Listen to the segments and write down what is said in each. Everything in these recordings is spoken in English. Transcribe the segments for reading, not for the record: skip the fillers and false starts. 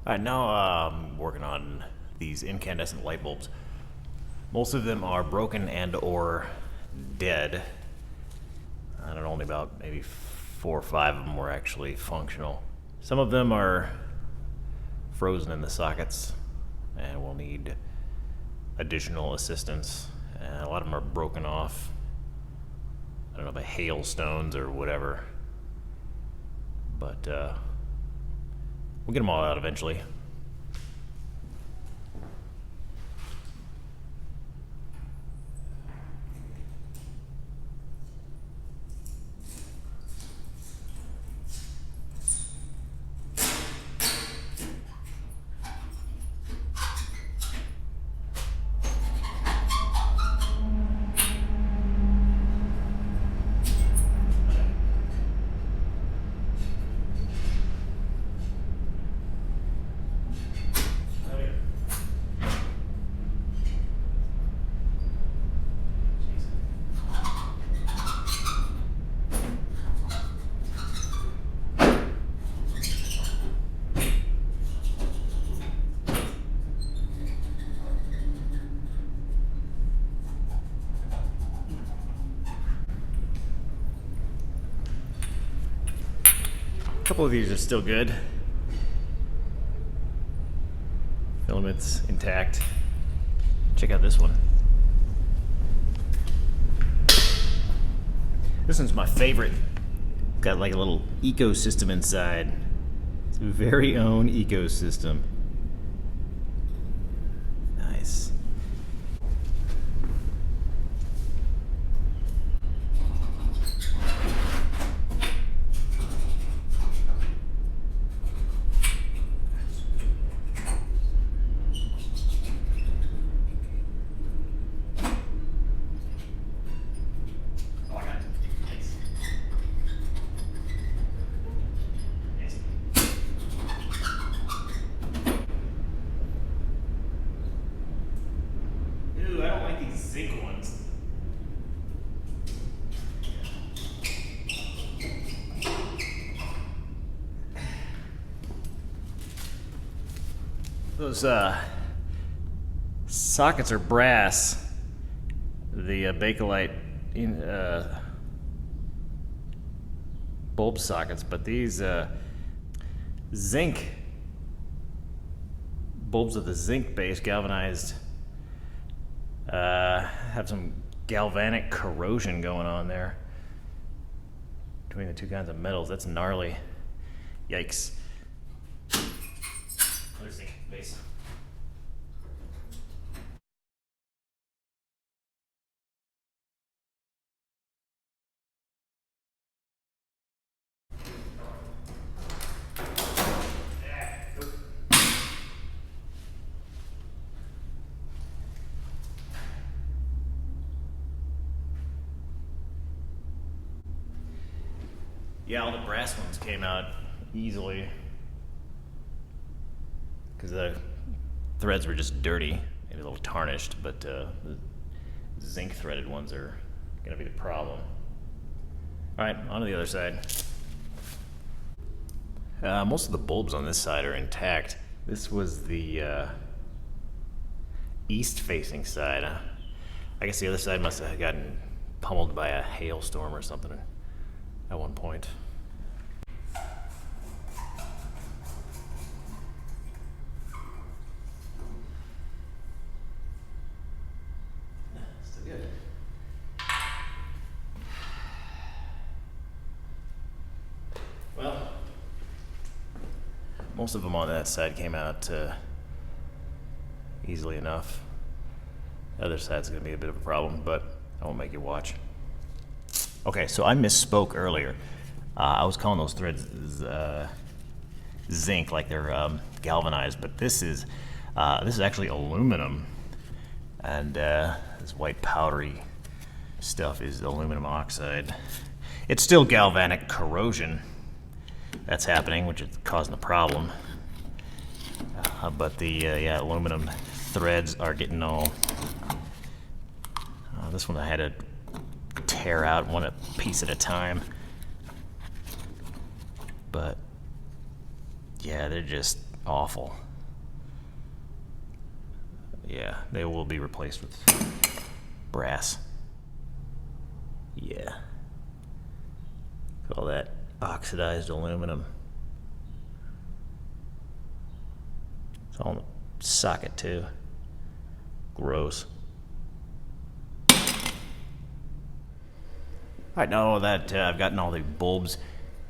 Alright, now I'm working on these incandescent light bulbs. Most of them are broken and or dead. I don't know, only about maybe 4 or 5 of them were actually functional. Some of them are frozen in the sockets and will need additional assistance. And a lot of them are broken off, I don't know, by hailstones or whatever. But we'll get them all out eventually. A couple of these are still good. Filament's intact. Check out this one. This one's my favorite. Got like a little ecosystem inside. It's a very own ecosystem. Nice. I don't like these zinc ones. Those sockets are brass. The Bakelite bulb sockets, but these zinc bulbs of the zinc base galvanized have some galvanic corrosion going on there between the two kinds of metals. That's gnarly. Yikes. Another zinc base. Yeah, all the brass ones came out easily because the threads were just dirty, maybe a little tarnished, but the zinc threaded ones are going to be the problem. All right, on to the other side. Most of the bulbs on this side are intact. This was the east-facing side. I guess the other side must have gotten pummeled by a hailstorm or something at one point. Still good. Well, most of them on that side came out easily enough. The other side's gonna be a bit of a problem, but I won't make you watch. Okay, so I misspoke earlier. I was calling those threads zinc, like they're galvanized, but this is actually aluminum, and this white powdery stuff is aluminum oxide. It's still galvanic corrosion that's happening, which is causing the problem. But the aluminum threads are getting all. This one I had to tear out one a piece at a time, but Yeah, they're just awful. Yeah, they will be replaced with brass. Yeah. All that oxidized aluminum. It's all in the socket too. Gross. Alright, now that I've gotten all the bulbs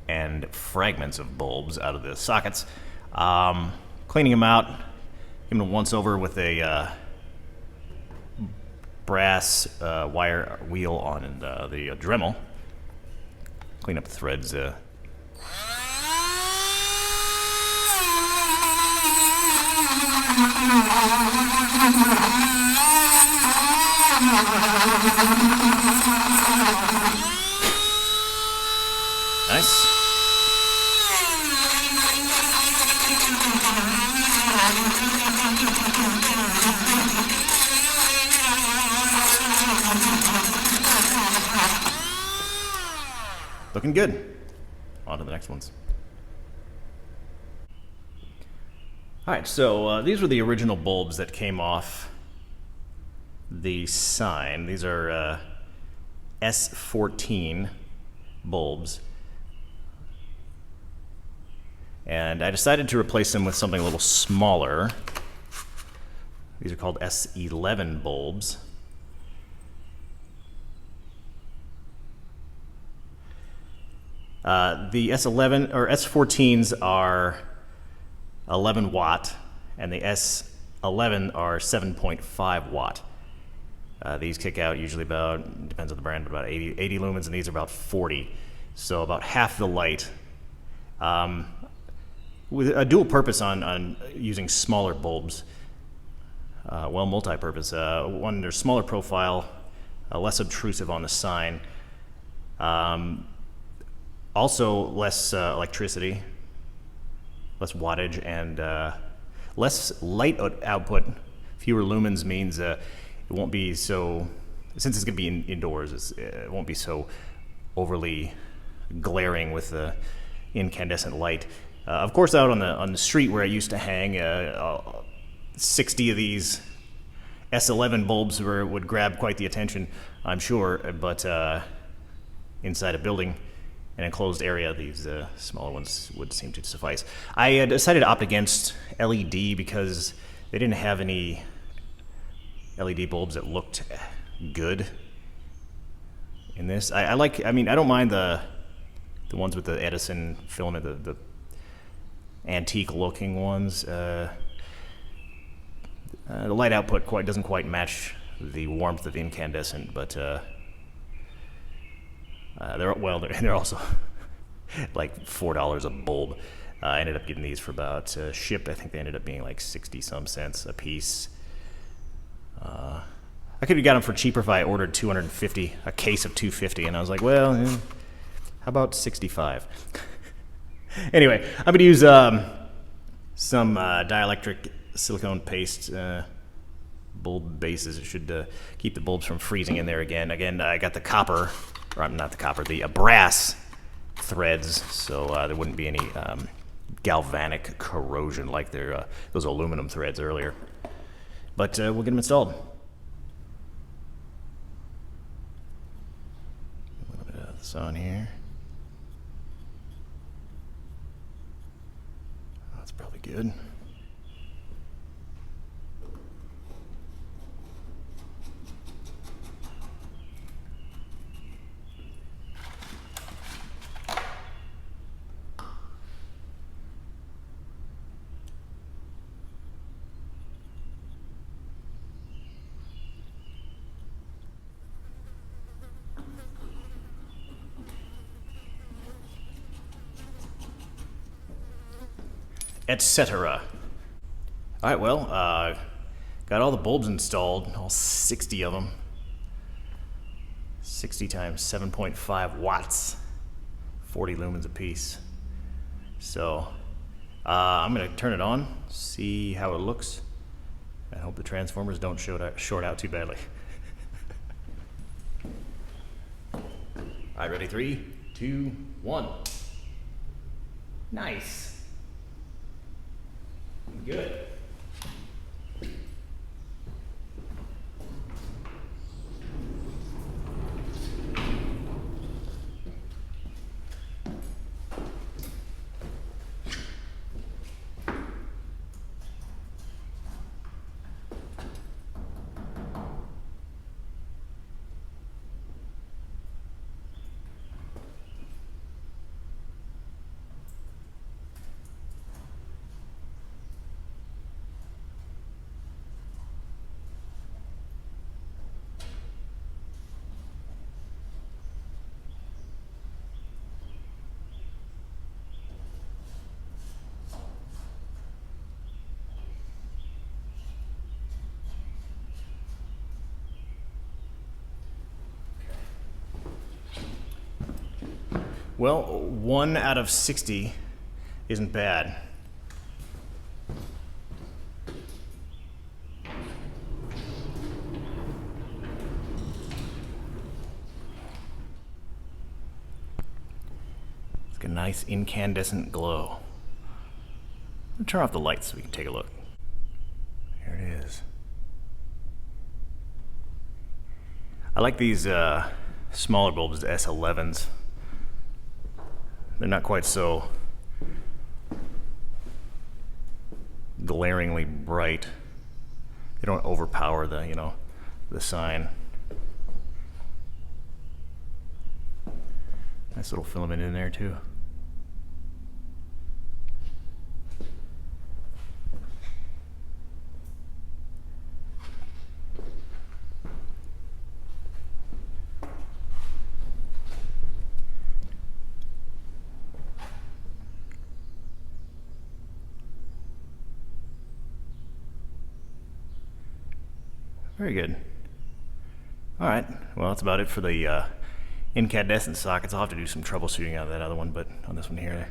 and fragments of bulbs out of the sockets, cleaning them out, giving them a once over with a brass wire wheel on the Dremel. Clean up the threads. Nice. Looking good. On to the next ones. Alright, so these were the original bulbs that came off the sign. These are S14 bulbs. And I decided to replace them with something a little smaller. These are called S11 bulbs. The S11 or S14s are 11 watt, and the S11 are 7.5 watt. These kick out usually about, depends on the brand, but about 80 lumens, and these are about 40, so about half the light. With a dual purpose on using smaller bulbs. Well, multi-purpose. One, they're smaller profile, less obtrusive on the sign. Also, less electricity, less wattage, and less light output. Fewer lumens means it won't be so, since it's going to be indoors, it won't be so overly glaring with the incandescent light. Of course, out on the street where I used to hang, 60 of these S11 bulbs would grab quite the attention, I'm sure, but inside a building, an enclosed area, these smaller ones would seem to suffice. I decided to opt against LED because they didn't have any LED bulbs that looked good in this. I don't mind the ones with the Edison filament, the antique looking ones. The light output doesn't quite match the warmth of the incandescent, but they're also like $4 a bulb. I ended up getting these for about shipped. I think they ended up being like 60-some cents a piece. I could have got them for cheaper if I ordered 250, a case of 250, and I was like, well, how about 65? Anyway, I'm going to use some dielectric silicone paste bulb bases. It should keep the bulbs from freezing in there again. Again, I got the copper, or not the copper, the brass threads, so there wouldn't be any galvanic corrosion like those aluminum threads earlier. But we'll get them installed. A little bit of this on here. That's probably good. Etc. All right, well, got all the bulbs installed, all 60 of them. 60 times 7.5 watts, 40 lumens a piece. So I'm going to turn it on, see how it looks. I hope the transformers don't short out too badly. All right, ready? 3, 2, 1. Nice. Good. Well, 1 out of 60 isn't bad. It's got a nice incandescent glow. I'll turn off the lights so we can take a look. Here it is. I like these smaller bulbs, the S11s. They're not quite so glaringly bright. They don't overpower the, the sign. Nice little filament in there too. Very good. All right, well, that's about it for the incandescent sockets. I'll have to do some troubleshooting out of that other one, but on this one here,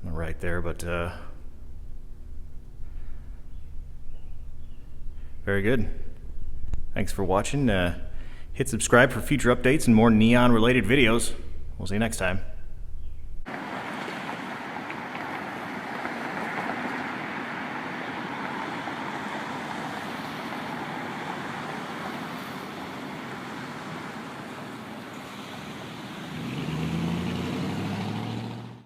on the right there, but very good. Thanks for watching. Hit subscribe for future updates and more neon-related videos. We'll see you next time.